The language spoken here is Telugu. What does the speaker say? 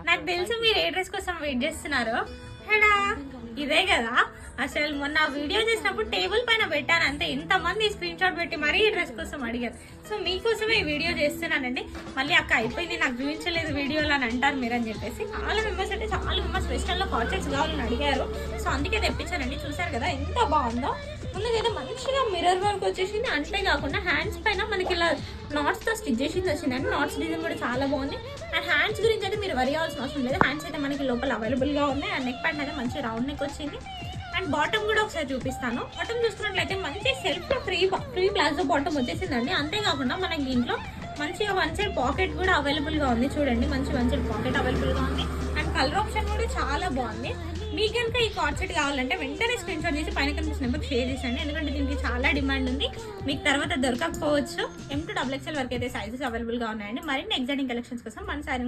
నాకు తెలుసు మీరు ఏ డ్రెస్ కోసం వెయిట్ చేస్తున్నారు. ఇదే కదా అసలు మొన్న వీడియో చేసినప్పుడు టేబుల్ పైన పెట్టాను అంతే, ఎంతమంది స్క్రీన్ షాట్ పెట్టి మరీ ఈ డ్రెస్ కోసం అడిగారు. సో మీకోసమే ఈ వీడియో చేస్తున్నానండి. మళ్ళీ అక్క అయిపోయింది నాకు చూపించలేదు వీడియోలో అని అంటారు మీరు అని చెప్పేసి చాలా మెంబర్స్ అంటే చాలా మెంబర్స్ వెస్టర్న్లో కాన్సెప్ట్స్ కావాలని అడిగారు. సో అందుకే తెప్పించానండి. చూసారు కదా ఎంత బాగుందో. ముందుకైతే మంచిగా మిర్రర్ వర్క్ వచ్చేసింది. అంతేకాకుండా హ్యాండ్స్ పైన మనకి ఇలా నాట్స్తో స్టిచ్ చేసింది వచ్చిందండి. నాట్స్ డిజైన్ కూడా చాలా బాగుంది. అండ్ హ్యాండ్స్ గురించి అయితే మీరు వరి అవ్వాల్సిన అవసరం లేదు. హ్యాండ్స్ అయితే మనకి లోపల అవైలబుల్గా ఉన్నాయి. అండ్ నెక్ ప్యాంట్ అయితే మంచి రౌండ్ నెక్ వచ్చింది. అండ్ బాటమ్ కూడా ఒకసారి చూపిస్తాను. బాటమ్ చూసుకున్నట్లయితే మంచి సెల్ఫ్ ఫ్రీ ప్లాజో బాటమ్ వచ్చేసిందండి. అంతేకాకుండా మనకి దీంట్లో మంచిగా వన్ సైడ్ పాకెట్ కూడా అవైలబుల్గా ఉంది. చూడండి మంచి వన్ సైడ్ పాకెట్ అవైలబుల్గా ఉంది. అండ్ కలర్ ఆప్షన్ కూడా చాలా బాగుంది. మీకు కనుక ఈ కార్డ్ సెట్ కావాలంటే వెంటనే స్క్రీన్ షాట్ చేసి పైన కనిపిస్తున్న నెంబర్కి షేర్ చేసండి. ఎందుకంటే దీనికి చాలా డిమాండ్ ఉంది. మీకు తర్వాత దొరకకపోవచ్చు. M to XXL వరకు అయితే సైజెస్ అవైలబుల్గా ఉన్నాయండి. మరిన్ని ఎగ్జైటింగ్ కలెక్షన్స్ కోసం మన సారీ